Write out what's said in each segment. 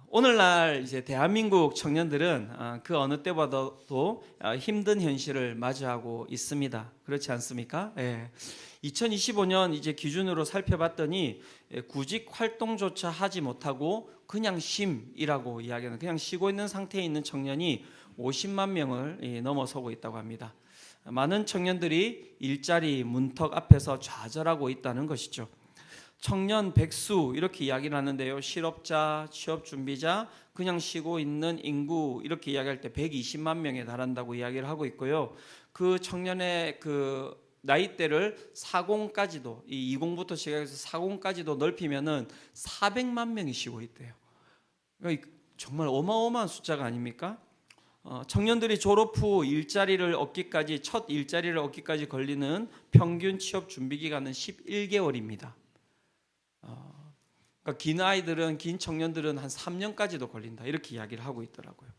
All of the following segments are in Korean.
오늘날 이제 대한민국 청년들은 그 어느 때보다도 힘든 현실을 마주하고 있습니다. 그렇지 않습니까? 예. 2025년 이제 기준으로 살펴봤더니 구직 활동조차 하지 못하고 그냥 쉼이라고 이야기하는, 그냥 쉬고 있는 상태에 있는 청년이 50만 명을 넘어서고 있다고 합니다. 많은 청년들이 일자리 문턱 앞에서 좌절하고 있다는 것이죠. 청년 백수 이렇게 이야기를 하는데요, 실업자, 취업준비자, 그냥 쉬고 있는 인구 이렇게 이야기할 때 120만 명에 달한다고 이야기를 하고 있고요. 그 청년의 그 나이대를 40까지도, 이 20부터 시작해서 40까지도 넓히면은 400만 명이 쉬고 있대요. 그러니까 정말 어마어마한 숫자가 아닙니까? 청년들이 졸업 후 일자리를 얻기까지, 첫 일자리를 얻기까지 걸리는 평균 취업 준비 기간은 11개월입니다. 그러니까 긴 청년들은 한 3년까지도 걸린다, 이렇게 이야기를 하고 있더라고요.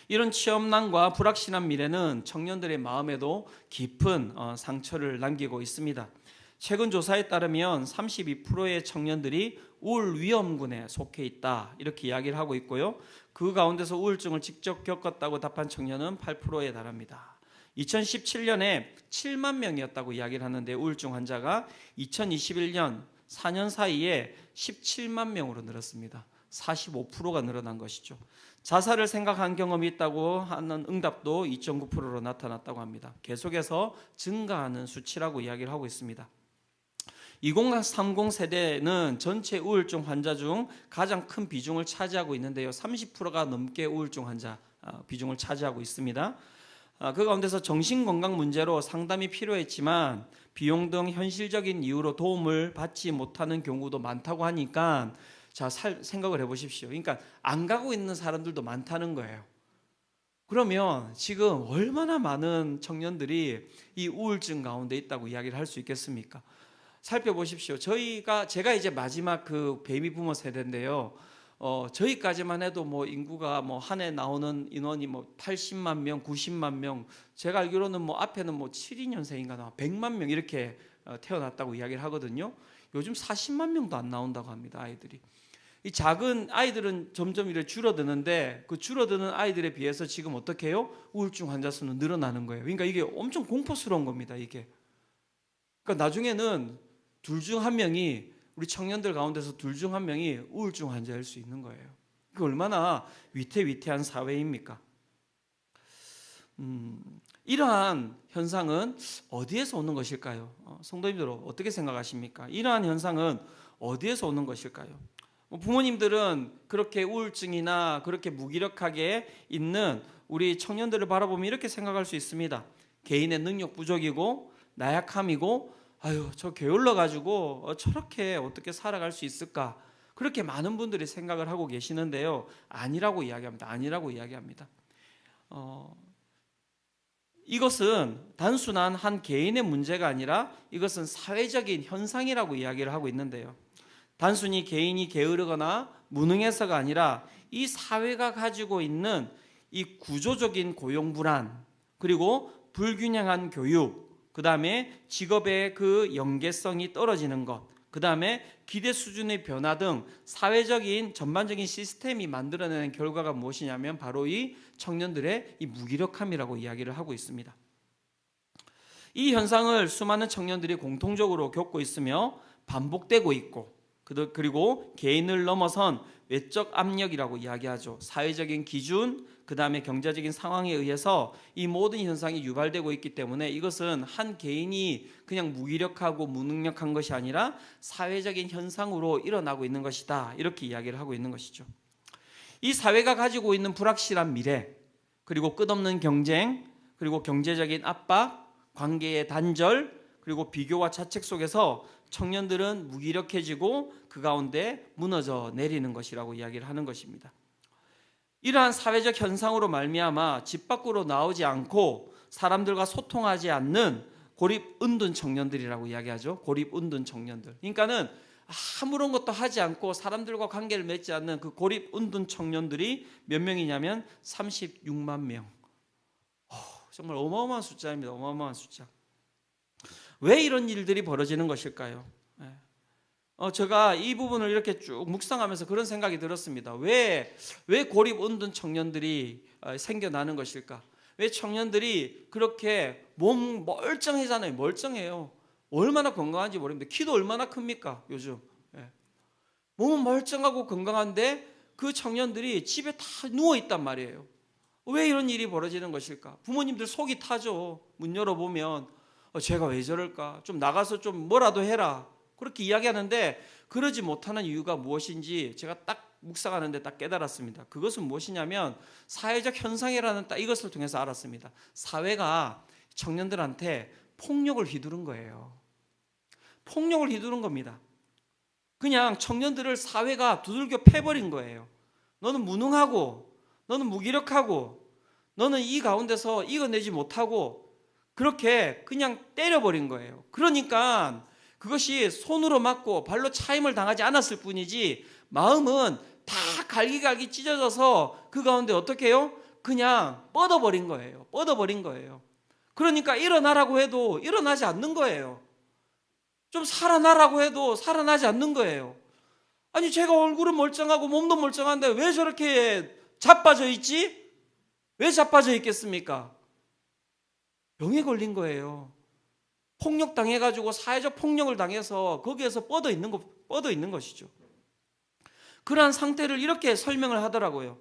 이런 취업난과 불확실한 미래는 청년들의 마음에도 깊은 상처를 남기고 있습니다. 최근 조사에 따르면 32%의 청년들이 우울 위험군에 속해 있다, 이렇게 이야기를 하고 있고요. 그 가운데서 우울증을 직접 겪었다고 답한 청년은 8%에 달합니다. 2017년에 7만 명이었다고 이야기를 하는데, 우울증 환자가 2021년 4년 사이에 17만 명으로 늘었습니다. 45%가 늘어난 것이죠. 자살을 생각한 경험이 있다고 하는 응답도 2.9%로 나타났다고 합니다. 계속해서 증가하는 수치라고 이야기를 하고 있습니다. 2030 세대는 전체 우울증 환자 중 가장 큰 비중을 차지하고 있는데요, 30%가 넘게 우울증 환자 비중을 차지하고 있습니다. 그 가운데서 정신건강 문제로 상담이 필요했지만 비용 등 현실적인 이유로 도움을 받지 못하는 경우도 많다고 하니까, 자, 생각을 해보십시오. 그러니까 안 가고 있는 사람들도 많다는 거예요. 그러면 지금 얼마나 많은 청년들이 이 우울증 가운데 있다고 이야기를 할 수 있겠습니까? 살펴보십시오. 제가 이제 마지막 그 베이비 부머 세대인데요. 저희까지만 해도 뭐 인구가 뭐 한 해 나오는 인원이 뭐 80만 명, 90만 명, 제가 알기로는 뭐 앞에는 뭐 72년생인가 100만 명 이렇게 태어났다고 이야기를 하거든요. 요즘 40만 명도 안 나온다고 합니다, 아이들이. 이 작은 아이들은 점점 이렇게 줄어드는데, 그 줄어드는 아이들에 비해서 지금 어떻게 해요? 우울증 환자 수는 늘어나는 거예요. 그러니까 이게 엄청 공포스러운 겁니다, 이게. 그러니까 나중에는 우리 청년들 가운데서 둘 중 한 명이 우울증 환자일 수 있는 거예요. 그 얼마나 위태위태한 사회입니까? 이러한 현상은 어디에서 오는 것일까요? 성도님들 어떻게 생각하십니까? 이러한 현상은 어디에서 오는 것일까요? 부모님들은 그렇게 우울증이나 그렇게 무기력하게 있는 우리 청년들을 바라보면 이렇게 생각할 수 있습니다. 개인의 능력 부족이고 나약함이고, 아유, 저 게을러 가지고 저렇게 어떻게 살아갈 수 있을까? 그렇게 많은 분들이 생각을 하고 계시는데요, 아니라고 이야기합니다. 이것은 단순한 한 개인의 문제가 아니라 이것은 사회적인 현상이라고 이야기를 하고 있는데요, 단순히 개인이 게으르거나 무능해서가 아니라 이 사회가 가지고 있는 이 구조적인 고용 불안, 그리고 불균형한 교육, 그 다음에 직업의 그 연계성이 떨어지는 것, 그 다음에 기대 수준의 변화 등 사회적인 전반적인 시스템이 만들어내는 결과가 무엇이냐면 바로 이 청년들의 이 무기력함이라고 이야기를 하고 있습니다. 이 현상을 수많은 청년들이 공통적으로 겪고 있으며 반복되고 있고, 그리고 개인을 넘어선 외적 압력이라고 이야기하죠. 사회적인 기준, 그 다음에 경제적인 상황에 의해서 이 모든 현상이 유발되고 있기 때문에 이것은 한 개인이 그냥 무기력하고 무능력한 것이 아니라 사회적인 현상으로 일어나고 있는 것이다, 이렇게 이야기를 하고 있는 것이죠. 이 사회가 가지고 있는 불확실한 미래, 그리고 끝없는 경쟁, 그리고 경제적인 압박, 관계의 단절, 그리고 비교와 자책 속에서 청년들은 무기력해지고 그 가운데 무너져 내리는 것이라고 이야기를 하는 것입니다. 이러한 사회적 현상으로 말미암아 집 밖으로 나오지 않고 사람들과 소통하지 않는 고립은둔 청년들이라고 이야기하죠. 고립은둔 청년들. 그러니까는 아무런 것도 하지 않고 사람들과 관계를 맺지 않는 그 고립은둔 청년들이 몇 명이냐면 36만 명. 정말 어마어마한 숫자입니다. 어마어마한 숫자. 왜 이런 일들이 벌어지는 것일까요? 제가 이 부분을 이렇게 쭉 묵상하면서 그런 생각이 들었습니다. 왜 고립 운동 청년들이 생겨나는 것일까? 왜 청년들이 그렇게 몸 멀쩡해잖아요. 멀쩡해요. 얼마나 건강한지 모릅니다. 키도 얼마나 큽니까 요즘. 예. 몸은 멀쩡하고 건강한데 그 청년들이 집에 다 누워 있단 말이에요. 왜 이런 일이 벌어지는 것일까? 부모님들 속이 타죠. 문 열어보면 제가 왜 저럴까? 좀 나가서 좀 뭐라도 해라. 그렇게 이야기하는데 그러지 못하는 이유가 무엇인지 제가 딱 묵상하는데 딱 깨달았습니다. 그것은 무엇이냐면 사회적 현상이라는 딱 이것을 통해서 알았습니다. 사회가 청년들한테 폭력을 휘두른 거예요. 폭력을 휘두른 겁니다. 그냥 청년들을 사회가 두들겨 패버린 거예요. 너는 무능하고 너는 무기력하고 너는 이 가운데서 이겨내지 못하고 그렇게 그냥 때려버린 거예요. 그러니까 그것이 손으로 맞고 발로 차임을 당하지 않았을 뿐이지 마음은 다 갈기갈기 찢어져서 그 가운데 어떻게 해요? 그냥 뻗어버린 거예요. 뻗어버린 거예요. 그러니까 일어나라고 해도 일어나지 않는 거예요. 좀 살아나라고 해도 살아나지 않는 거예요. 아니 제가 얼굴은 멀쩡하고 몸도 멀쩡한데 왜 저렇게 자빠져 있지? 왜 자빠져 있겠습니까? 병에 걸린 거예요. 폭력 당해가지고 사회적 폭력을 당해서 거기에서 뻗어 있는 것이죠. 그러한 상태를 이렇게 설명을 하더라고요.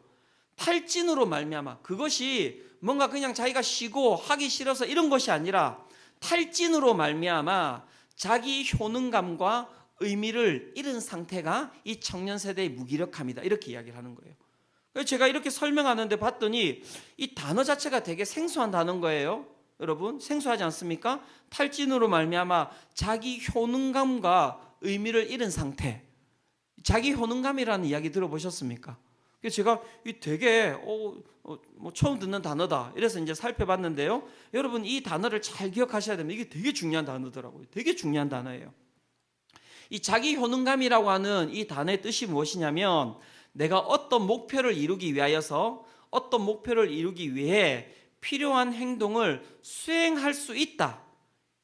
탈진으로 말미암아 그것이 뭔가 그냥 자기가 쉬고 하기 싫어서 이런 것이 아니라 탈진으로 말미암아 자기 효능감과 의미를 잃은 상태가 이 청년 세대의 무기력함이다. 이렇게 이야기를 하는 거예요. 그래서 제가 이렇게 설명하는데 봤더니 이 단어 자체가 되게 생소한 단어인 거예요. 여러분 생소하지 않습니까? 탈진으로 말미암아 자기 효능감과 의미를 잃은 상태. 자기 효능감이라는 이야기 들어보셨습니까? 그래서 제가 이 되게 뭐 처음 듣는 단어다. 이래서 이제 살펴봤는데요. 여러분 이 단어를 잘 기억하셔야 됩니다. 이게 되게 중요한 단어더라고요. 되게 중요한 단어예요. 이 자기 효능감이라고 하는 이 단어의 뜻이 무엇이냐면 내가 어떤 목표를 이루기 위하여서 어떤 목표를 이루기 위해 필요한 행동을 수행할 수 있다.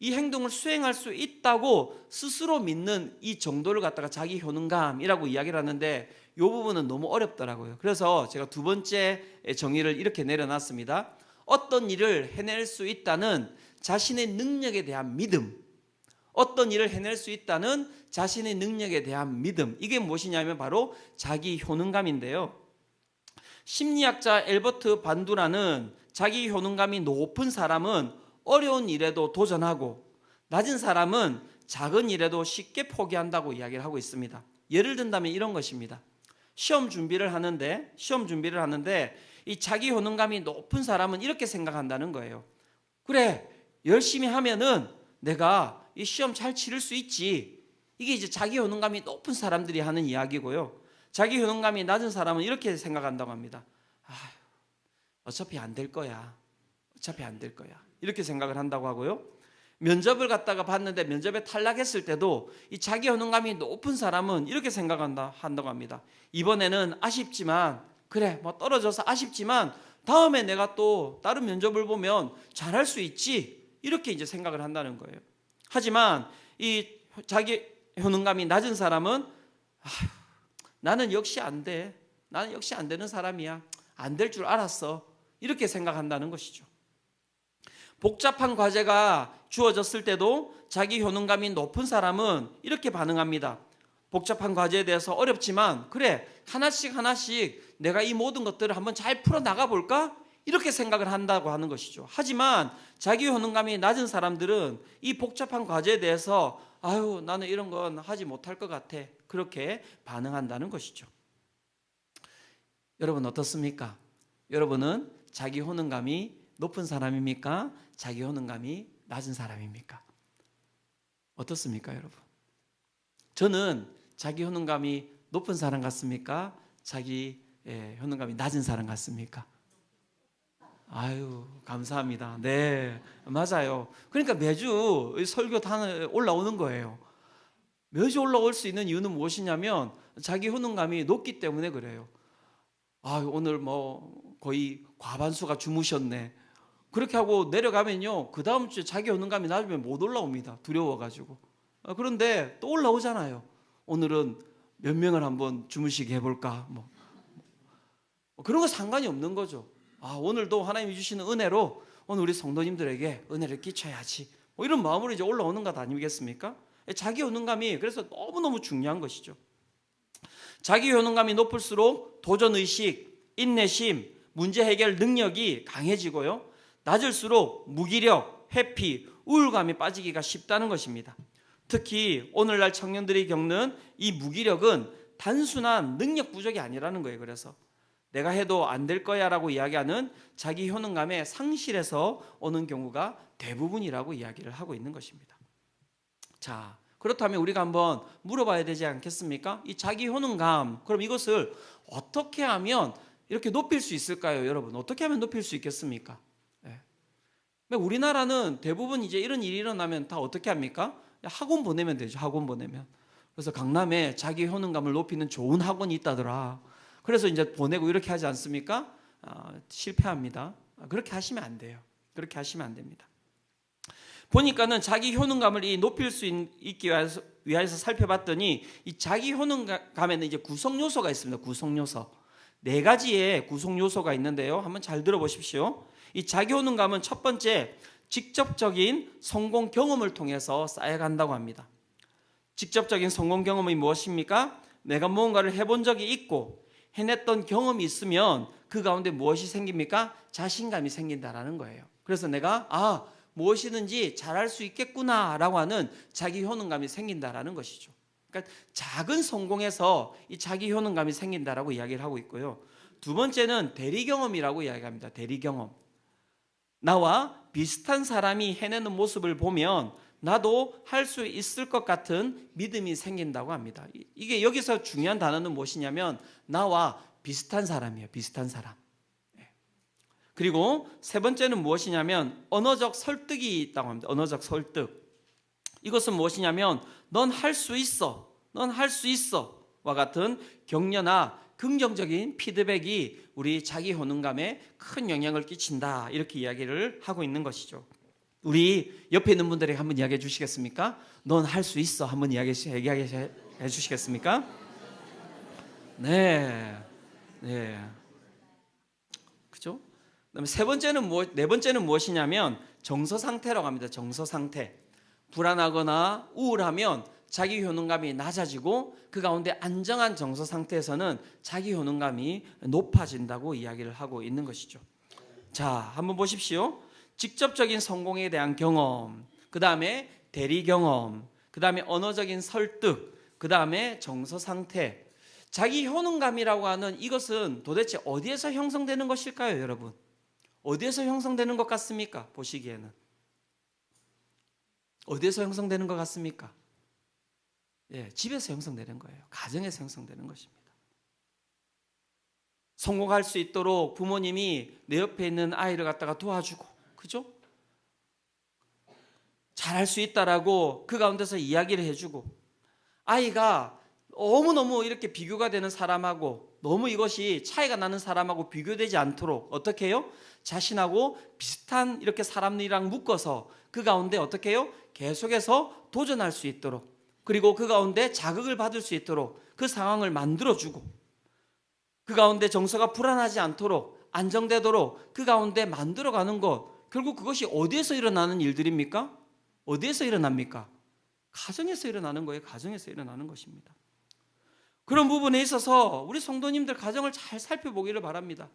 이 행동을 수행할 수 있다고 스스로 믿는 이 정도를 갖다가 자기 효능감이라고 이야기를 하는데 이 부분은 너무 어렵더라고요. 그래서 제가 두 번째 정의를 이렇게 내려놨습니다. 어떤 일을 해낼 수 있다는 자신의 능력에 대한 믿음. 어떤 일을 해낼 수 있다는 자신의 능력에 대한 믿음. 이게 무엇이냐면 바로 자기 효능감인데요. 심리학자 엘버트 반두라는 자기 효능감이 높은 사람은 어려운 일에도 도전하고 낮은 사람은 작은 일에도 쉽게 포기한다고 이야기를 하고 있습니다. 예를 든다면 이런 것입니다. 시험 준비를 하는데 이 자기 효능감이 높은 사람은 이렇게 생각한다는 거예요. 그래, 열심히 하면은 내가 이 시험 잘 치를 수 있지. 이게 이제 자기 효능감이 높은 사람들이 하는 이야기고요. 자기 효능감이 낮은 사람은 이렇게 생각한다고 합니다. 어차피 안 될 거야. 어차피 안 될 거야. 이렇게 생각을 한다고 하고요. 면접을 갖다가 봤는데 면접에 탈락했을 때도 이 자기 효능감이 높은 사람은 이렇게 한다고 합니다. 이번에는 아쉽지만 그래 뭐 떨어져서 아쉽지만 다음에 내가 또 다른 면접을 보면 잘할 수 있지. 이렇게 이제 생각을 한다는 거예요. 하지만 이 자기 효능감이 낮은 사람은 나는 역시 안 돼. 나는 역시 안 되는 사람이야. 안 될 줄 알았어. 이렇게 생각한다는 것이죠. 복잡한 과제가 주어졌을 때도 자기 효능감이 높은 사람은 이렇게 반응합니다. 복잡한 과제에 대해서 어렵지만 그래 하나씩 내가 이 모든 것들을 한번 잘 풀어나가 볼까? 이렇게 생각을 한다고 하는 것이죠. 하지만 자기 효능감이 낮은 사람들은 이 복잡한 과제에 대해서 나는 이런 건 하지 못할 것 같아. 그렇게 반응한다는 것이죠. 여러분 어떻습니까? 여러분은 자기 효능감이 높은 사람입니까? 자기 효능감이 낮은 사람입니까? 어떻습니까, 여러분? 저는 자기 효능감이 높은 사람 같습니까? 자기 효능감이 낮은 사람 같습니까? 감사합니다. 네, 맞아요. 그러니까 매주 설교 단에 올라오는 거예요. 매주 올라올 수 있는 이유는 무엇이냐면 자기 효능감이 높기 때문에 그래요. 오늘 뭐 거의 과반수가 주무셨네. 그렇게 하고 내려가면요, 그 다음 주에 자기 효능감이 낮으면 못 올라옵니다. 두려워가지고. 그런데 또 올라오잖아요. 오늘은 몇 명을 한번 주무시게 해볼까? 뭐 그런 거 상관이 없는 거죠. 오늘도 하나님이 주시는 은혜로 오늘 우리 성도님들에게 은혜를 끼쳐야지. 뭐 이런 마음으로 이제 올라오는 것 아니겠습니까? 자기 효능감이 그래서 너무너무 중요한 것이죠. 자기 효능감이 높을수록 도전의식, 인내심, 문제 해결 능력이 강해지고요. 낮을수록 무기력, 회피, 우울감에 빠지기가 쉽다는 것입니다. 특히 오늘날 청년들이 겪는 이 무기력은 단순한 능력 부족이 아니라는 거예요. 그래서 내가 해도 안 될 거야 라고 이야기하는 자기 효능감의 상실에서 오는 경우가 대부분이라고 이야기를 하고 있는 것입니다. 자, 그렇다면 우리가 한번 물어봐야 되지 않겠습니까? 이 자기 효능감, 그럼 이것을 어떻게 하면 이렇게 높일 수 있을까요, 여러분? 어떻게 하면 높일 수 있겠습니까? 우리나라는 대부분 이제 이런 일이 일어나면 다 어떻게 합니까? 학원 보내면 되죠. 학원 보내면. 그래서 강남에 자기 효능감을 높이는 좋은 학원이 있다더라. 그래서 이제 보내고 이렇게 하지 않습니까? 실패합니다. 그렇게 하시면 안 돼요. 그렇게 하시면 안 됩니다. 보니까는 자기 효능감을 높일 수 있기 위해서 살펴봤더니 이 자기 효능감에는 이제 구성 요소가 있습니다. 구성 요소. 4가지의 구성 요소가 있는데요. 한번 잘 들어보십시오. 이 자기 효능감은 첫 번째, 직접적인 성공 경험을 통해서 쌓여간다고 합니다. 직접적인 성공 경험이 무엇입니까? 내가 무언가를 해본 적이 있고 해냈던 경험이 있으면 그 가운데 무엇이 생깁니까? 자신감이 생긴다라는 거예요. 그래서 내가 무엇이든지 잘할 수 있겠구나라고 하는 자기 효능감이 생긴다라는 것이죠. 그러니까 작은 성공에서 이 자기 효능감이 생긴다라고 이야기를 하고 있고요. 두 번째는 대리 경험이라고 이야기합니다. 대리 경험. 나와 비슷한 사람이 해내는 모습을 보면 나도 할 수 있을 것 같은 믿음이 생긴다고 합니다. 이게 여기서 중요한 단어는 무엇이냐면 나와 비슷한 사람이에요. 비슷한 사람. 그리고 세 번째는 무엇이냐면 언어적 설득이 있다고 합니다. 언어적 설득. 이것은 무엇이냐면 넌 할 수 있어. 넌 할 수 있어. 와 같은 격려나 긍정적인 피드백이 우리 자기 효능감에 큰 영향을 끼친다. 이렇게 이야기를 하고 있는 것이죠. 우리 옆에 있는 분들에게 한번 이야기해 주시겠습니까? 넌 할 수 있어. 한번 이야기해 주시겠습니까? 네. 그죠? 그다음에 네 번째는 무엇이냐면 정서 상태라고 합니다. 정서 상태. 불안하거나 우울하면 자기 효능감이 낮아지고 그 가운데 안정한 정서 상태에서는 자기 효능감이 높아진다고 이야기를 하고 있는 것이죠. 자, 한번 보십시오. 직접적인 성공에 대한 경험, 그 다음에 대리 경험, 그 다음에 언어적인 설득, 그 다음에 정서 상태. 자기 효능감이라고 하는 이것은 도대체 어디에서 형성되는 것일까요, 여러분? 어디에서 형성되는 것 같습니까? 보시기에는 어디에서 형성되는 것 같습니까? 집에서 형성되는 거예요. 가정에서 형성되는 것입니다. 성공할 수 있도록 부모님이 내 옆에 있는 아이를 갖다가 도와주고, 그죠? 잘할 수 있다라고 그 가운데서 이야기를 해주고, 아이가 너무너무 이렇게 비교가 되는 사람하고 너무 이것이 차이가 나는 사람하고 비교되지 않도록 어떻게 해요? 자신하고 비슷한 이렇게 사람들이랑 묶어서 그 가운데 어떻게 해요? 계속해서 도전할 수 있도록, 그리고 그 가운데 자극을 받을 수 있도록 그 상황을 만들어주고, 그 가운데 정서가 불안하지 않도록 안정되도록 그 가운데 만들어가는 것, 결국 그것이 어디에서 일어나는 일들입니까? 어디에서 일어납니까? 가정에서 일어나는 거예요. 가정에서 일어나는 것입니다. 그런 부분에 있어서 우리 성도님들 가정을 잘 살펴보기를 바랍니다.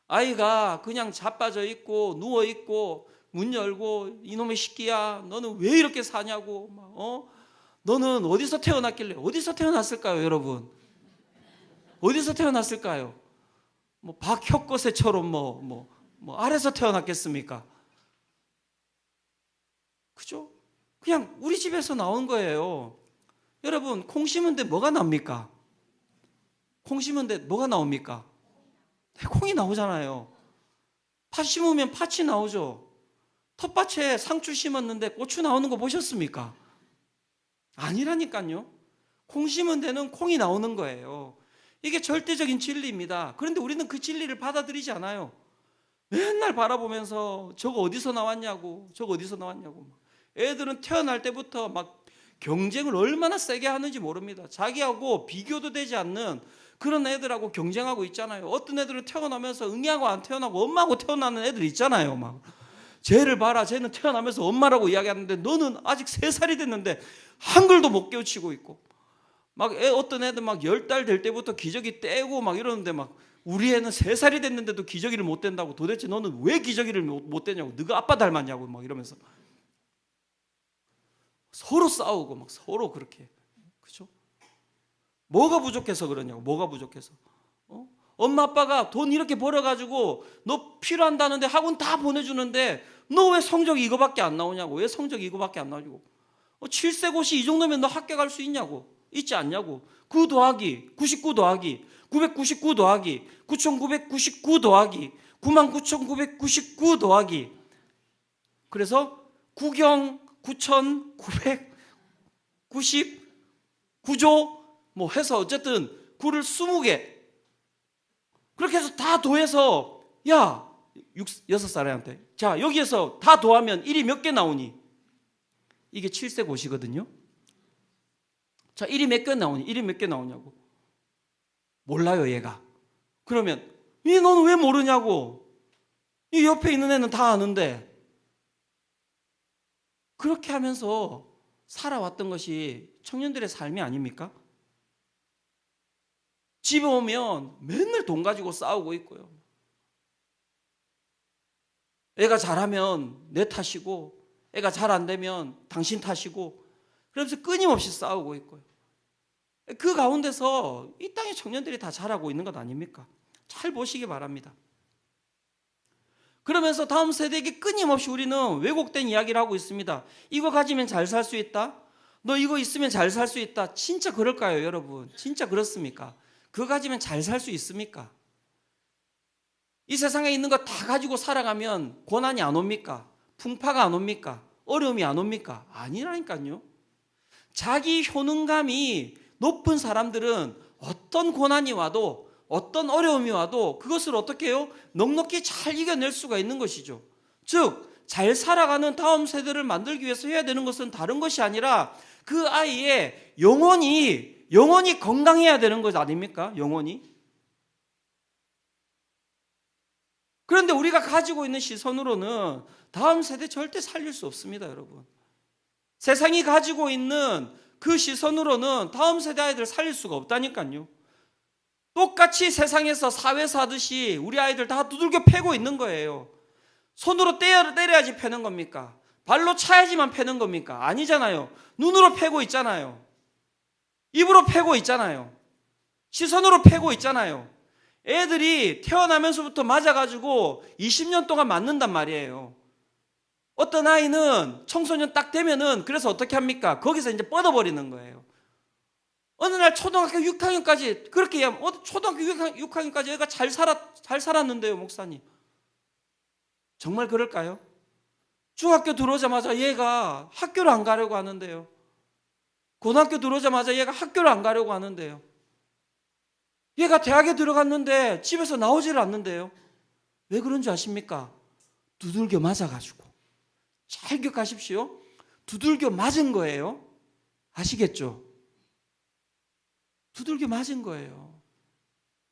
아이가 그냥 자빠져 있고 누워 있고 문 열고 이놈의 새끼야 너는 왜 이렇게 사냐고 너는 어디서 태어났길래, 어디서 태어났을까요, 여러분? 어디서 태어났을까요? 박혁거새처럼 아래서 태어났겠습니까? 그죠? 그냥 우리 집에서 나온 거예요. 여러분, 콩 심은데 뭐가 납니까? 콩 심은데 뭐가 나옵니까? 콩이 나오잖아요. 팥 심으면 팥이 나오죠. 텃밭에 상추 심었는데 고추 나오는 거 보셨습니까? 아니라니까요. 콩 심은 데는 콩이 나오는 거예요. 이게 절대적인 진리입니다. 그런데 우리는 그 진리를 받아들이지 않아요. 맨날 바라보면서 저거 어디서 나왔냐고, 저거 어디서 나왔냐고. 애들은 태어날 때부터 막 경쟁을 얼마나 세게 하는지 모릅니다. 자기하고 비교도 되지 않는 그런 애들하고 경쟁하고 있잖아요. 어떤 애들은 태어나면서 응애하고 안 태어나고 엄마하고 태어나는 애들 있잖아요. 막 쟤를 봐라, 쟤는 태어나면서 엄마라고 이야기하는데 너는 아직 3살이 됐는데 한글도 못 깨우치고 있고, 막 어떤 애들 막 10달 될 때부터 기저귀 떼고 막 이러는데, 막 우리 애는 3살이 됐는데도 기저귀를 못 댄다고. 도대체 너는 왜 기저귀를 못 떼냐고, 네가 아빠 닮았냐고 막 이러면서 서로 싸우고 막 서로 그렇게. 그죠? 뭐가 부족해서 그러냐고. 뭐가 부족해서. 엄마 아빠가 돈 이렇게 벌어가지고 너 필요한다는데 학원 다 보내주는데 너 왜 성적이 이거밖에 안 나오냐고. 왜 성적이 이거밖에 안 나오냐고. 7세고시 이 정도면 너 합격할 수 있냐고. 있지 않냐고. 9 더하기 99 더하기 999 더하기 9999 더하기 99,999 더하기. 그래서 구경 9,999조 뭐 해서 어쨌든 9를 20개 그렇게 해서 다 더해서, 야 6살한테 자 여기에서 다 더하면 1이 몇 개 나오니? 이게 7세고시거든요. 자 1이 몇 개 나오니? 1이 몇 개 나오냐고. 몰라요 얘가. 그러면 너는 왜 모르냐고. 이 옆에 있는 애는 다 아는데. 그렇게 하면서 살아왔던 것이 청년들의 삶이 아닙니까? 집에 오면 맨날 돈 가지고 싸우고 있고요. 애가 잘하면 내 탓이고, 애가 잘 안 되면 당신 탓이고, 그러면서 끊임없이 싸우고 있고요. 그 가운데서 이 땅의 청년들이 다 자라고 있는 것 아닙니까? 잘 보시기 바랍니다. 그러면서 다음 세대에게 끊임없이 우리는 왜곡된 이야기를 하고 있습니다. 이거 가지면 잘 살 수 있다? 너 이거 있으면 잘 살 수 있다? 진짜 그럴까요, 여러분? 진짜 그렇습니까? 그거 가지면 잘 살 수 있습니까? 이 세상에 있는 거 다 가지고 살아가면 고난이 안 옵니까? 풍파가 안 옵니까? 어려움이 안 옵니까? 아니라니까요. 자기 효능감이 높은 사람들은 어떤 고난이 와도, 어떤 어려움이 와도 그것을 어떻게 해요? 넉넉히 잘 이겨낼 수가 있는 것이죠. 즉 잘 살아가는 다음 세대를 만들기 위해서 해야 되는 것은 다른 것이 아니라 그 아이의 영혼이 건강해야 되는 것 아닙니까? 영혼이. 그런데 우리가 가지고 있는 시선으로는 다음 세대 절대 살릴 수 없습니다, 여러분. 세상이 가지고 있는 그 시선으로는 다음 세대 아이들 살릴 수가 없다니까요. 똑같이 세상에서 사회사 하듯이 우리 아이들 다 두들겨 패고 있는 거예요. 손으로 때려야지 패는 겁니까? 발로 차야지만 패는 겁니까? 아니잖아요. 눈으로 패고 있잖아요. 입으로 패고 있잖아요. 시선으로 패고 있잖아요. 애들이 태어나면서부터 맞아가지고 20년 동안 맞는단 말이에요. 어떤 아이는 청소년 딱 되면은 그래서 어떻게 합니까? 거기서 이제 뻗어버리는 거예요. 어느 날 초등학교 6학년까지 그렇게 얘기하면, 초등학교 6학년까지 애가 잘 살았는데요, 목사님. 정말 그럴까요? 중학교 들어오자마자 얘가 학교를 안 가려고 하는데요. 고등학교 들어오자마자 얘가 학교를 안 가려고 하는데요. 얘가 대학에 들어갔는데 집에서 나오지를 않는데요. 왜 그런 줄 아십니까? 두들겨 맞아가지고. 잘 기억하십시오. 두들겨 맞은 거예요. 아시겠죠? 두들겨 맞은 거예요.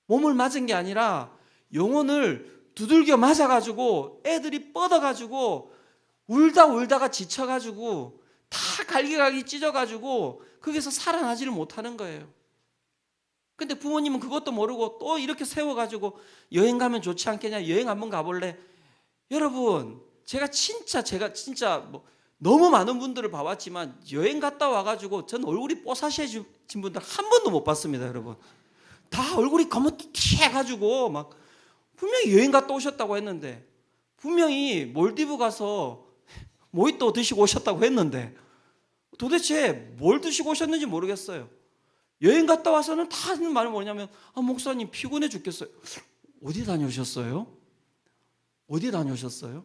몸을 맞은 게 아니라 영혼을 두들겨 맞아가지고 애들이 뻗어가지고 울다가 지쳐가지고 다 갈기갈기 찢어가지고 거기서 살아나지를 못하는 거예요. 근데 부모님은 그것도 모르고 또 이렇게 세워가지고 여행 가면 좋지 않겠냐? 여행 한번 가볼래? 여러분, 제가 진짜 뭐 너무 많은 분들을 봐왔지만 여행 갔다 와가지고 전 얼굴이 뽀사시해진 분들 한 번도 못 봤습니다, 여러분. 다 얼굴이 거뭇해가지고 막 분명히 여행 갔다 오셨다고 했는데, 분명히 몰디브 가서 모히또 드시고 오셨다고 했는데 도대체 뭘 드시고 오셨는지 모르겠어요. 여행 갔다 와서는 다 하는 말이 뭐냐면, 목사님 피곤해 죽겠어요. 어디 다녀오셨어요? 어디 다녀오셨어요?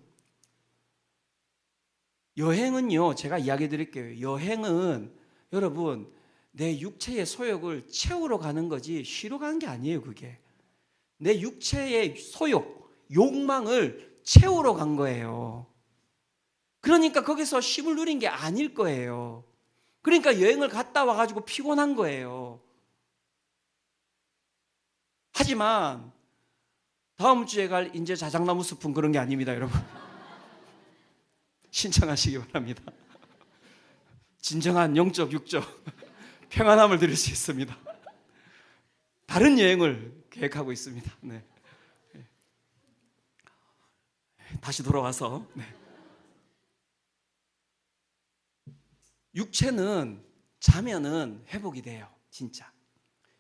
여행은요, 제가 이야기 드릴게요. 여행은 여러분 내 육체의 소욕을 채우러 가는 거지 쉬러 가는 게 아니에요. 그게 내 육체의 소욕, 욕망을 채우러 간 거예요. 그러니까 거기서 쉼을 누린 게 아닐 거예요. 그러니까 여행을 갔다 와가지고 피곤한 거예요. 하지만 다음 주에 갈 인제 자작나무 숲은 그런 게 아닙니다, 여러분. 신청하시기 바랍니다. 진정한 영적, 육적 평안함을 드릴 수 있습니다. 다른 여행을 계획하고 있습니다. 네. 다시 돌아와서 육체는 자면은 회복이 돼요. 진짜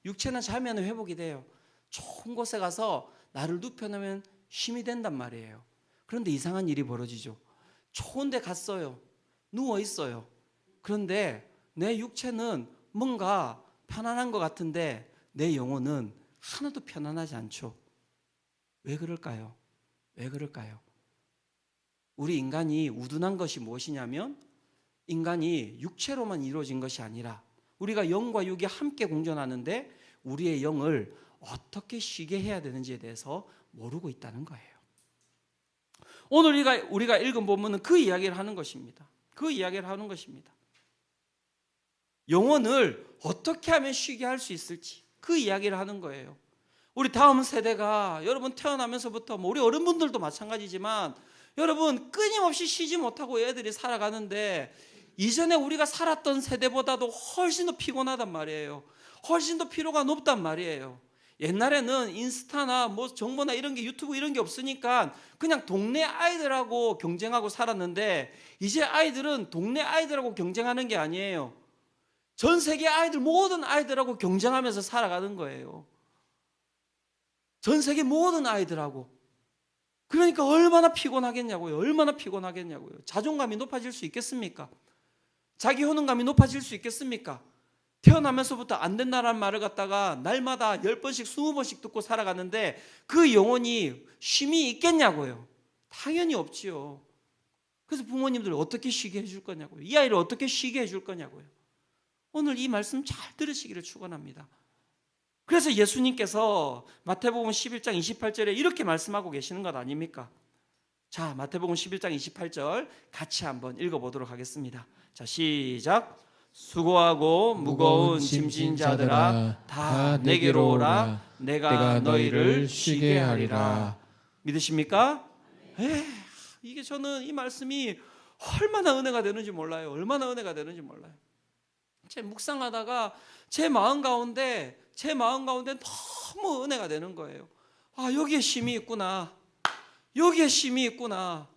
육체는 자면은 회복이 돼요. 좋은 곳에 가서 나를 눕혀놓으면 쉼이 된단 말이에요. 그런데 이상한 일이 벌어지죠. 좋은 데 갔어요. 누워있어요. 그런데 내 육체는 뭔가 편안한 것 같은데 내 영혼은 하나도 편안하지 않죠. 왜 그럴까요? 왜 그럴까요? 우리 인간이 우둔한 것이 무엇이냐면, 인간이 육체로만 이루어진 것이 아니라 우리가 영과 육이 함께 공존하는데 우리의 영을 어떻게 쉬게 해야 되는지에 대해서 모르고 있다는 거예요. 오늘 우리가 읽은 본문은 그 이야기를 하는 것입니다. 그 이야기를 하는 것입니다. 영혼을 어떻게 하면 쉬게 할 수 있을지 그 이야기를 하는 거예요. 우리 다음 세대가, 여러분 태어나면서부터 우리 어른분들도 마찬가지지만, 여러분 끊임없이 쉬지 못하고 애들이 살아가는데 이전에 우리가 살았던 세대보다도 훨씬 더 피곤하단 말이에요. 훨씬 더 피로가 높단 말이에요. 옛날에는 인스타나 정보나 이런 게, 유튜브 이런 게 없으니까 그냥 동네 아이들하고 경쟁하고 살았는데, 이제 아이들은 동네 아이들하고 경쟁하는 게 아니에요. 전 세계 아이들, 모든 아이들하고 경쟁하면서 살아가는 거예요. 전 세계 모든 아이들하고. 그러니까 얼마나 피곤하겠냐고요. 얼마나 피곤하겠냐고요. 자존감이 높아질 수 있겠습니까? 자기 효능감이 높아질 수 있겠습니까? 태어나면서부터 안 된다는 말을 갖다가 날마다 10번씩 20번씩 듣고 살아가는데 그 영혼이 쉼이 있겠냐고요. 당연히 없지요. 그래서 부모님들 어떻게 쉬게 해줄 거냐고요. 이 아이를 어떻게 쉬게 해줄 거냐고요. 오늘 이 말씀 잘 들으시기를 축원합니다. 그래서 예수님께서 마태복음 11장 28절에 이렇게 말씀하고 계시는 것 아닙니까? 자, 마태복음 11장 28절 같이 한번 읽어보도록 하겠습니다. 자, 시작. 수고하고 무거운 짐진 자들아 다 내게로 오라. 내가 너희를 쉬게 하리라. 믿으십니까? 이게 저는 이 말씀이 얼마나 은혜가 되는지 몰라요. 얼마나 은혜가 되는지 몰라요. 제 묵상하다가 제 마음 가운데 너무 은혜가 되는 거예요. 아, 여기에 쉼이 있구나. 여기에 쉼이 있구나.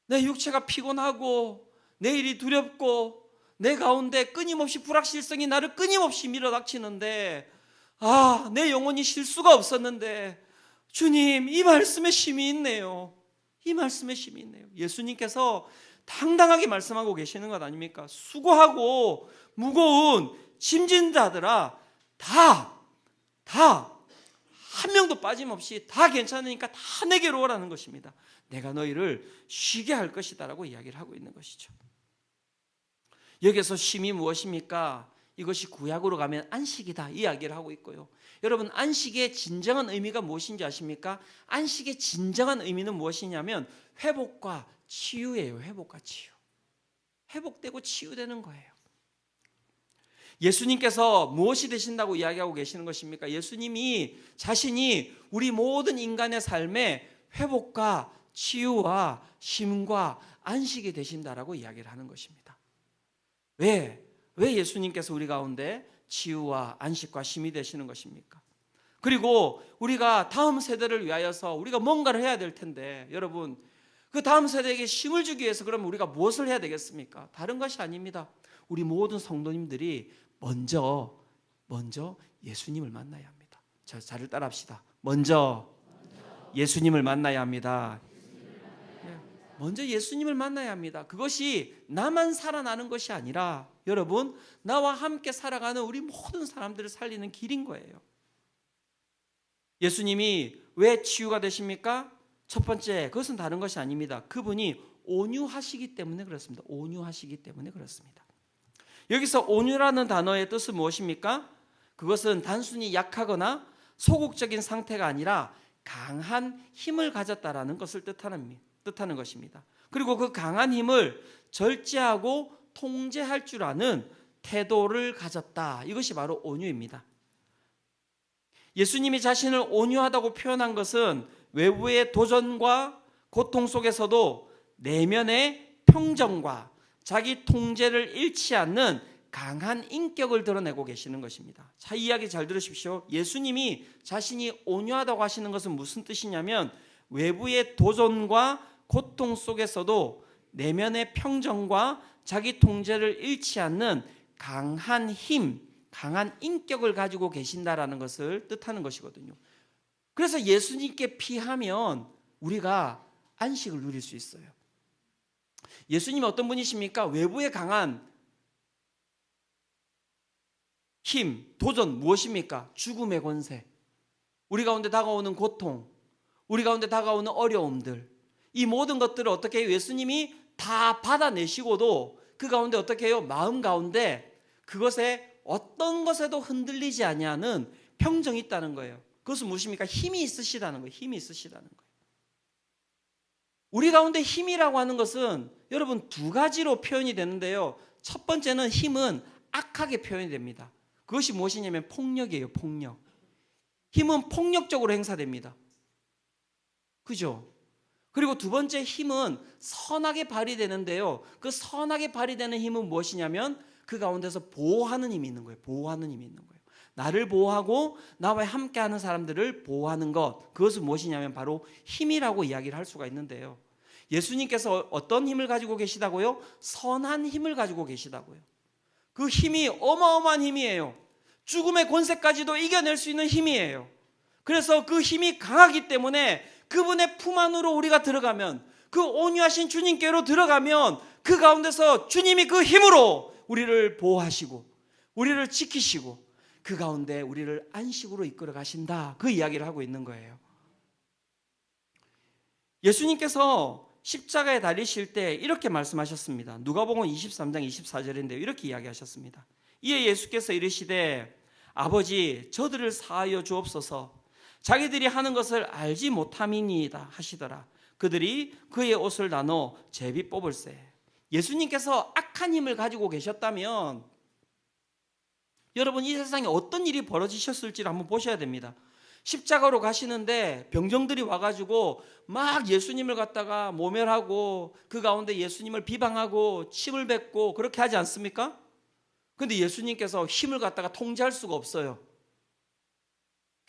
내 육체가 피곤하고 내 일이 두렵고 내 가운데 끊임없이 불확실성이 나를 끊임없이 밀어닥치는데, 아, 내 영혼이 쉴 수가 없었는데 주님, 이 말씀에 쉼이 있네요. 이 말씀에 쉼이 있네요. 예수님께서 당당하게 말씀하고 계시는 것 아닙니까? 수고하고 무거운 짐진 자들아 다 한 명도 빠짐없이 다 괜찮으니까 다 내게로 오라는 것입니다. 내가 너희를 쉬게 할 것이다 라고 이야기를 하고 있는 것이죠. 여기서 쉼이 무엇입니까? 이것이 구약으로 가면 안식이다 이야기를 하고 있고요. 여러분, 안식의 진정한 의미가 무엇인지 아십니까? 안식의 진정한 의미는 무엇이냐면 회복과 치유예요. 회복과 치유. 회복되고 치유되는 거예요. 예수님께서 무엇이 되신다고 이야기하고 계시는 것입니까? 예수님이 자신이 우리 모든 인간의 삶에 회복과 치유와 쉼과 안식이 되신다라고 이야기를 하는 것입니다. 왜 예수님께서 우리 가운데 치유와 안식과 쉼이 되시는 것입니까? 그리고 우리가 다음 세대를 위하여서 우리가 뭔가를 해야 될 텐데, 여러분, 그 다음 세대에게 쉼을 주기 위해서 그러면 우리가 무엇을 해야 되겠습니까? 다른 것이 아닙니다. 우리 모든 성도님들이 먼저 예수님을 만나야 합니다. 자, 저를 따라합시다. 먼저 예수님을 만나야 합니다. 먼저 예수님을 만나야 합니다. 그것이 나만 살아나는 것이 아니라, 여러분, 나와 함께 살아가는 우리 모든 사람들을 살리는 길인 거예요. 예수님이 왜 치유가 되십니까? 첫 번째, 그것은 다른 것이 아닙니다. 그분이 온유하시기 때문에 그렇습니다. 온유하시기 때문에 그렇습니다. 여기서 온유라는 단어의 뜻은 무엇입니까? 그것은 단순히 약하거나 소극적인 상태가 아니라 강한 힘을 가졌다라는 것을 뜻하는 것입니다. 그리고 그 강한 힘을 절제하고 통제할 줄 아는 태도를 가졌다. 이것이 바로 온유입니다. 예수님이 자신을 온유하다고 표현한 것은 외부의 도전과 고통 속에서도 내면의 평정과 자기 통제를 잃지 않는 강한 인격을 드러내고 계시는 것입니다. 자, 이 이야기 잘 들으십시오. 예수님이 자신이 온유하다고 하시는 것은 무슨 뜻이냐면 외부의 도전과 고통 속에서도 내면의 평정과 자기 통제를 잃지 않는 강한 힘, 강한 인격을 가지고 계신다라는 것을 뜻하는 것이거든요. 그래서 예수님께 피하면 우리가 안식을 누릴 수 있어요. 예수님이 어떤 분이십니까? 외부에 강한 힘, 도전 무엇입니까? 죽음의 권세, 우리 가운데 다가오는 고통, 우리 가운데 다가오는 어려움들, 이 모든 것들을 어떻게 해요? 예수님이 다 받아내시고도 그 가운데 어떻게 해요? 마음 가운데 그것에 어떤 것에도 흔들리지 아니하는 평정이 있다는 거예요. 그것은 무엇입니까? 힘이 있으시다는 거예요. 힘이 있으시다는 거예요. 우리 가운데 힘이라고 하는 것은 여러분 두 가지로 표현이 되는데요. 첫 번째는 힘은 악하게 표현이 됩니다. 그것이 무엇이냐면 폭력이에요. 폭력. 힘은 폭력적으로 행사됩니다. 그죠? 그리고 두 번째 힘은 선하게 발휘되는데요. 그 선하게 발휘되는 힘은 무엇이냐면 그 가운데서 보호하는 힘이 있는 거예요. 보호하는 힘이 있는 거예요. 나를 보호하고 나와 함께하는 사람들을 보호하는 것, 그것은 무엇이냐면 바로 힘이라고 이야기를 할 수가 있는데요. 예수님께서 어떤 힘을 가지고 계시다고요? 선한 힘을 가지고 계시다고요. 그 힘이 어마어마한 힘이에요. 죽음의 권세까지도 이겨낼 수 있는 힘이에요. 그래서 그 힘이 강하기 때문에 그분의 품 안으로 우리가 들어가면, 그 온유하신 주님께로 들어가면 그 가운데서 주님이 그 힘으로 우리를 보호하시고 우리를 지키시고 그 가운데 우리를 안식으로 이끌어 가신다. 그 이야기를 하고 있는 거예요. 예수님께서 십자가에 달리실 때 이렇게 말씀하셨습니다. 누가복음 23장 24절인데요. 이렇게 이야기하셨습니다. 이에 예수께서 이르시되 아버지 저들을 사하여 주옵소서. 자기들이 하는 것을 알지 못함이니이다 하시더라. 그들이 그의 옷을 나눠 제비 뽑을세. 예수님께서 악한 힘을 가지고 계셨다면 여러분 이 세상에 어떤 일이 벌어지셨을지를 한번 보셔야 됩니다. 십자가로 가시는데 병정들이 와가지고 막 예수님을 갖다가 모멸하고 그 가운데 예수님을 비방하고 침을 뱉고 그렇게 하지 않습니까? 그런데 예수님께서 힘을 갖다가 통제할 수가 없어요.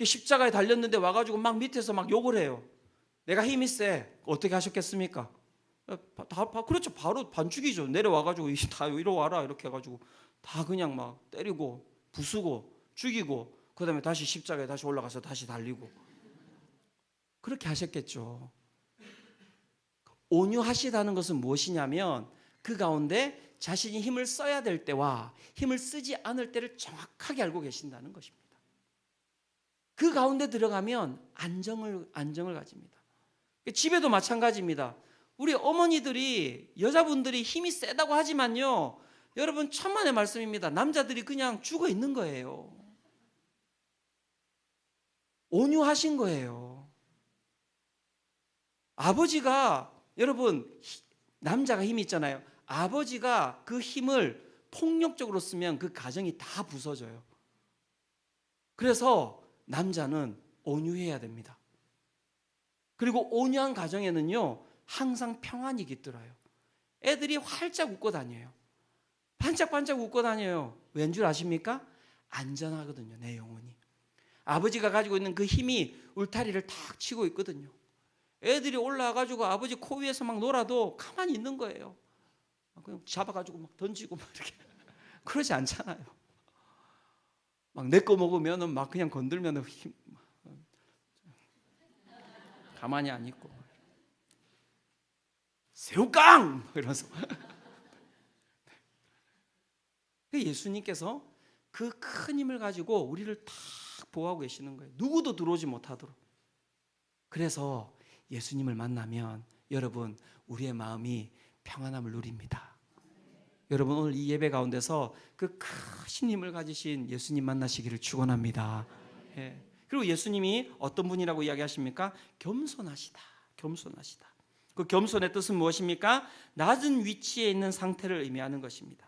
십자가에 달렸는데 와가지고 막 밑에서 막 욕을 해요. 내가 힘이 세. 어떻게 하셨겠습니까? 그렇죠. 바로 반죽이죠. 내려와가지고 다 이리 와라 이렇게 해가지고 다 그냥 막 때리고 부수고 죽이고 그 다음에 다시 십자가에 다시 올라가서 다시 달리고 그렇게 하셨겠죠. 온유하시다는 것은 무엇이냐면 그 가운데 자신이 힘을 써야 될 때와 힘을 쓰지 않을 때를 정확하게 알고 계신다는 것입니다. 그 가운데 들어가면 안정을 가집니다. 집에도 마찬가지입니다. 우리 어머니들이 여자분들이 힘이 세다고 하지만요, 여러분 천만의 말씀입니다. 남자들이 그냥 죽어 있는 거예요. 온유하신 거예요. 아버지가 여러분 남자가 힘이 있잖아요. 아버지가 그 힘을 폭력적으로 쓰면 그 가정이 다 부서져요. 그래서 남자는 온유해야 됩니다. 그리고 온유한 가정에는요 항상 평안이 깃들어요. 애들이 활짝 웃고 다녀요. 반짝반짝 웃고 다녀요. 왠 줄 아십니까? 안전하거든요. 내 영혼이. 아버지가 가지고 있는 그 힘이 울타리를 탁 치고 있거든요. 애들이 올라와가지고 아버지 코 위에서 막 놀아도 가만히 있는 거예요. 그냥 잡아가지고 막 던지고 막 이렇게 그러지 않잖아요. 막 내 거 먹으면은 막 그냥 건들면은 가만히 안 있고 새우깡 이러면서 예수님께서 그 큰 힘을 가지고 우리를 탁 보호하고 계시는 거예요. 누구도 들어오지 못하도록. 그래서 예수님을 만나면 여러분 우리의 마음이 평안함을 누립니다. 여러분 오늘 이 예배 가운데서 그 크신 힘을 가지신 예수님 만나시기를 축원합니다. 예. 그리고 예수님이 어떤 분이라고 이야기하십니까? 겸손하시다. 겸손하시다. 그 겸손의 뜻은 무엇입니까? 낮은 위치에 있는 상태를 의미하는 것입니다.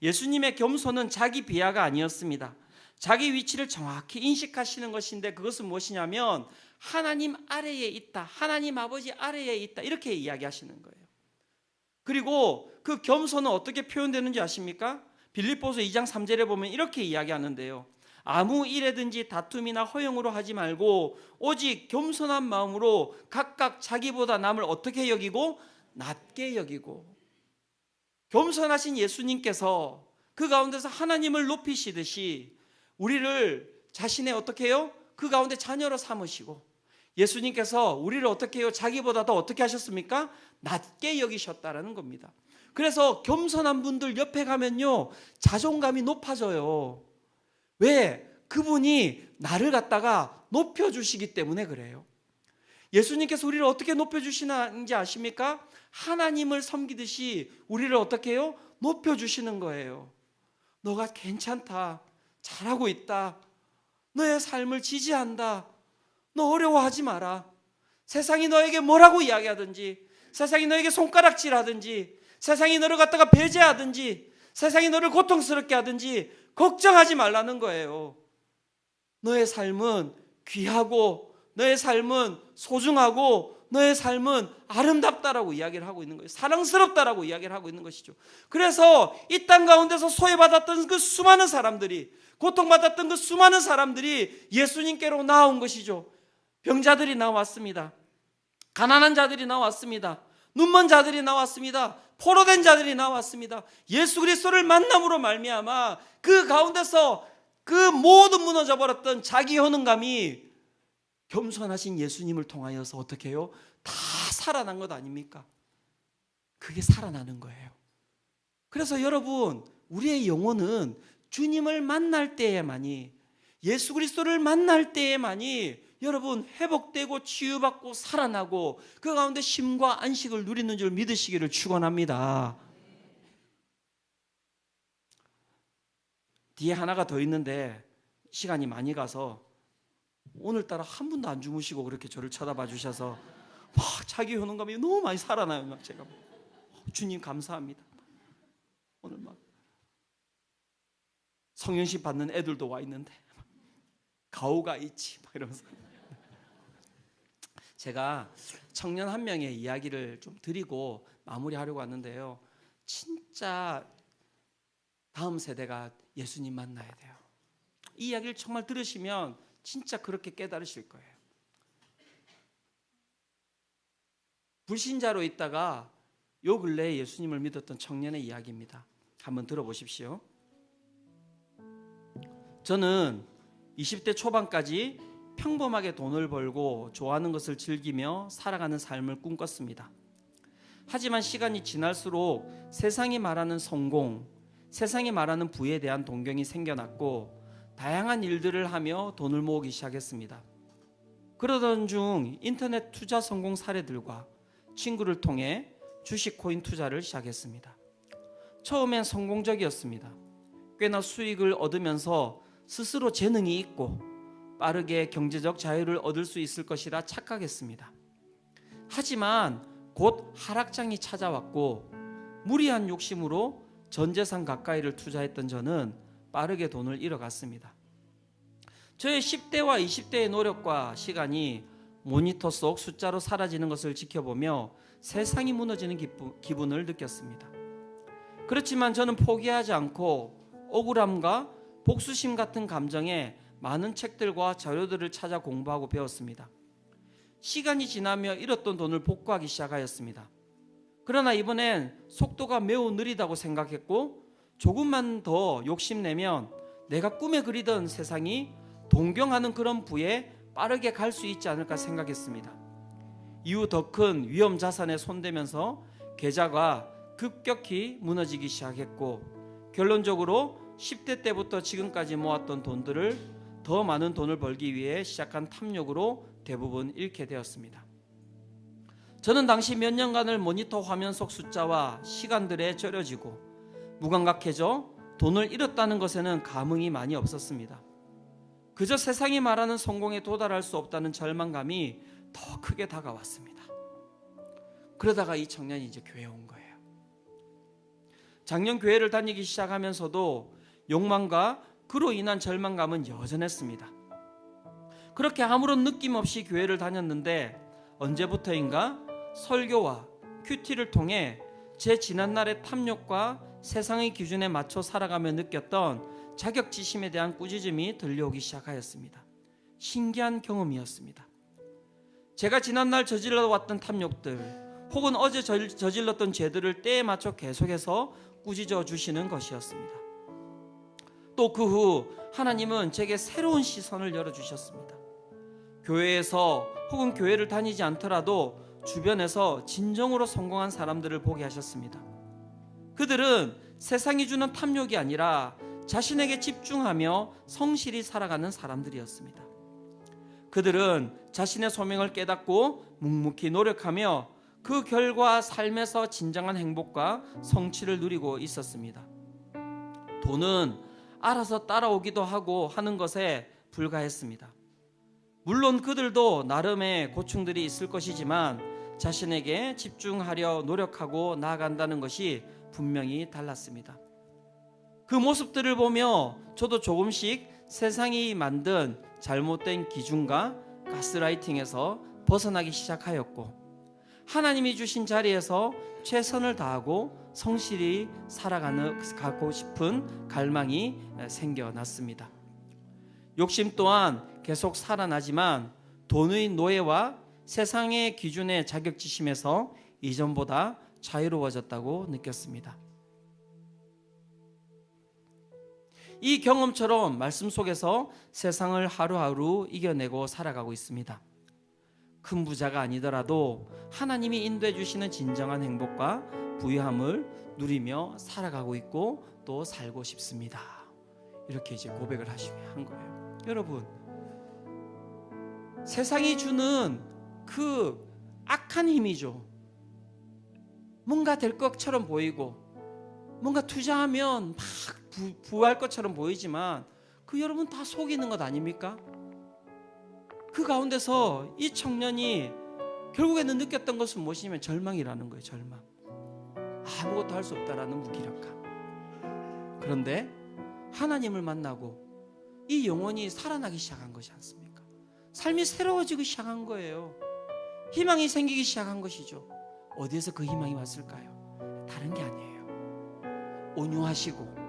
예수님의 겸손은 자기 비하가 아니었습니다. 자기 위치를 정확히 인식하시는 것인데, 그것은 무엇이냐면 하나님 아래에 있다, 하나님 아버지 아래에 있다, 이렇게 이야기하시는 거예요. 그리고 그 겸손은 어떻게 표현되는지 아십니까? 빌립보서 2장 3절에 보면 이렇게 이야기하는데요. 아무 일에든지 다툼이나 허용으로 하지 말고 오직 겸손한 마음으로 각각 자기보다 남을 어떻게 여기고? 낮게 여기고. 겸손하신 예수님께서 그 가운데서 하나님을 높이시듯이 우리를 자신의 어떻게 해요? 그 가운데 자녀로 삼으시고, 예수님께서 우리를 어떻게 해요? 자기보다 더 어떻게 하셨습니까? 낮게 여기셨다라는 겁니다. 그래서 겸손한 분들 옆에 가면요, 자존감이 높아져요. 왜? 그분이 나를 갖다가 높여주시기 때문에 그래요. 예수님께서 우리를 어떻게 높여주시는지 아십니까? 하나님을 섬기듯이 우리를 어떻게 해요? 높여주시는 거예요. 너가 괜찮다, 잘하고 있다, 너의 삶을 지지한다, 너 어려워하지 마라. 세상이 너에게 뭐라고 이야기하든지, 세상이 너에게 손가락질하든지, 세상이 너를 갖다가 배제하든지, 세상이 너를 고통스럽게 하든지 걱정하지 말라는 거예요. 너의 삶은 귀하고, 너의 삶은 소중하고, 너의 삶은 아름답다라고 이야기를 하고 있는 거예요. 사랑스럽다라고 이야기를 하고 있는 것이죠. 그래서 이 땅 가운데서 소외받았던 그 수많은 사람들이, 고통받았던 그 수많은 사람들이 예수님께로 나온 것이죠. 병자들이 나왔습니다. 가난한 자들이 나왔습니다. 눈먼 자들이 나왔습니다. 포로된 자들이 나왔습니다. 예수 그리스도를 만남으로 말미암아 그 가운데서 그 모든 무너져 버렸던 자기 효능감이 겸손하신 예수님을 통하여서 어떻게 해요? 다 살아난 것 아닙니까? 그게 살아나는 거예요. 그래서 여러분, 우리의 영혼은 주님을 만날 때에만이, 예수 그리스도를 만날 때에만이 여러분 회복되고 치유받고 살아나고 그 가운데 쉼과 안식을 누리는 줄 믿으시기를 축원합니다. 뒤에 하나가 더 있는데 시간이 많이 가서 오늘따라 한 분도 안 주무시고 그렇게 저를 쳐다봐 주셔서 막 자기 효능감이 너무 많이 살아나요. 막 제가 주님 감사합니다. 오늘 막 성령식 받는 애들도 와 있는데 가오가 있지 막 이러면서 제가 청년 한 명의 이야기를 좀 드리고 마무리하려고 하는데요. 진짜 다음 세대가 예수님 만나야 돼요. 이 이야기를 정말 들으시면 진짜 그렇게 깨달으실 거예요. 불신자로 있다가 요 근래에 예수님을 믿었던 청년의 이야기입니다. 한번 들어보십시오. 저는 20대 초반까지 평범하게 돈을 벌고 좋아하는 것을 즐기며 살아가는 삶을 꿈꿨습니다. 하지만 시간이 지날수록 세상이 말하는 성공, 세상이 말하는 부에 대한 동경이 생겨났고 다양한 일들을 하며 돈을 모으기 시작했습니다. 그러던 중 인터넷 투자 성공 사례들과 친구를 통해 주식 코인 투자를 시작했습니다. 처음엔 성공적이었습니다. 꽤나 수익을 얻으면서 스스로 재능이 있고 빠르게 경제적 자유를 얻을 수 있을 것이라 착각했습니다. 하지만 곧 하락장이 찾아왔고 무리한 욕심으로 전 재산 가까이를 투자했던 저는 빠르게 돈을 잃어갔습니다. 저의 10대와 20대의 노력과 시간이 모니터 속 숫자로 사라지는 것을 지켜보며 세상이 무너지는 기분을 느꼈습니다. 그렇지만 저는 포기하지 않고 억울함과 복수심 같은 감정에 많은 책들과 자료들을 찾아 공부하고 배웠습니다. 시간이 지나며 잃었던 돈을 복구하기 시작하였습니다. 그러나 이번엔 속도가 매우 느리다고 생각했고 조금만 더 욕심내면 내가 꿈에 그리던 세상이 동경하는 그런 부에 빠르게 갈 수 있지 않을까 생각했습니다. 이후 더 큰 위험 자산에 손대면서 계좌가 급격히 무너지기 시작했고 결론적으로 10대 때부터 지금까지 모았던 돈들을 더 많은 돈을 벌기 위해 시작한 탐욕으로 대부분 잃게 되었습니다. 저는 당시 몇 년간을 모니터 화면 속 숫자와 시간들에 절여지고 무감각해져 돈을 잃었다는 것에는 감흥이 많이 없었습니다. 그저 세상이 말하는 성공에 도달할 수 없다는 절망감이 더 크게 다가왔습니다. 그러다가 이 청년이 이제 교회에 온 거예요. 작년 교회를 다니기 시작하면서도 욕망과 그로 인한 절망감은 여전했습니다. 그렇게 아무런 느낌 없이 교회를 다녔는데 언제부터인가 설교와 큐티를 통해 제 지난날의 탐욕과 세상의 기준에 맞춰 살아가며 느꼈던 자격지심에 대한 꾸짖음이 들려오기 시작하였습니다. 신기한 경험이었습니다. 제가 지난날 저질러 왔던 탐욕들 혹은 어제 저질렀던 죄들을 때에 맞춰 계속해서 꾸짖어 주시는 것이었습니다. 또 그 후 하나님은 제게 새로운 시선을 열어주셨습니다. 교회에서 혹은 교회를 다니지 않더라도 주변에서 진정으로 성공한 사람들을 보게 하셨습니다. 그들은 세상이 주는 탐욕이 아니라 자신에게 집중하며 성실히 살아가는 사람들이었습니다. 그들은 자신의 소명을 깨닫고 묵묵히 노력하며 그 결과 삶에서 진정한 행복과 성취를 누리고 있었습니다. 돈은 알아서 따라오기도 하고 하는 것에 불과했습니다. 물론 그들도 나름의 고충들이 있을 것이지만 자신에게 집중하려 노력하고 나아간다는 것이 분명히 달랐습니다. 그 모습들을 보며 저도 조금씩 세상이 만든 잘못된 기준과 가스라이팅에서 벗어나기 시작하였고 하나님이 주신 자리에서 최선을 다하고 성실히 살아가고 싶은 갈망이 생겨났습니다. 욕심 또한 계속 살아나지만 돈의 노예와 세상의 기준의 자격지심에서 이전보다 자유로워졌다고 느꼈습니다. 이 경험처럼 말씀 속에서 세상을 하루하루 이겨내고 살아가고 있습니다. 큰 부자가 아니더라도 하나님이 인도해 주시는 진정한 행복과 부유함을 누리며 살아가고 있고 또 살고 싶습니다. 이렇게 이제 고백을 한 거예요. 여러분, 세상이 주는 그 악한 힘이죠. 뭔가 될 것처럼 보이고 뭔가 투자하면 막 부할 것처럼 보이지만 그 여러분 다 속이는 것 아닙니까? 그 가운데서 이 청년이 결국에는 느꼈던 것은 무엇이냐면 절망이라는 거예요. 절망. 아무것도 할 수 없다라는 무기력감. 그런데 하나님을 만나고 이 영혼이 살아나기 시작한 것이 않습니까? 삶이 새로워지기 시작한 거예요. 희망이 생기기 시작한 것이죠. 어디에서 그 희망이 왔을까요? 다른 게 아니에요. 온유하시고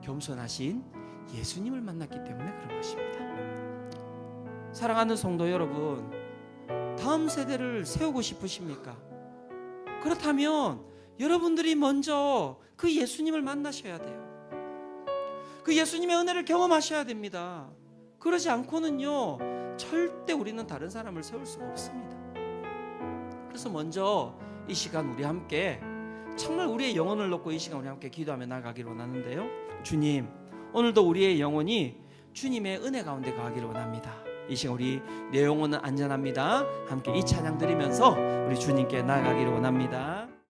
겸손하신 예수님을 만났기 때문에 그런 것입니다. 사랑하는 성도 여러분, 다음 세대를 세우고 싶으십니까? 그렇다면 여러분들이 먼저 그 예수님을 만나셔야 돼요. 그 예수님의 은혜를 경험하셔야 됩니다. 그러지 않고는요, 절대 우리는 다른 사람을 세울 수가 없습니다. 그래서 먼저 이 시간 우리 함께 정말 우리의 영혼을 놓고 이 시간 우리 함께 기도하며 나가기를 원하는데요. 주님, 오늘도 우리의 영혼이 주님의 은혜 가운데 가기를 원합니다. 이 시간 우리 내 영혼은 안전합니다. 함께 이 찬양 드리면서 우리 주님께 나아가기를 원합니다.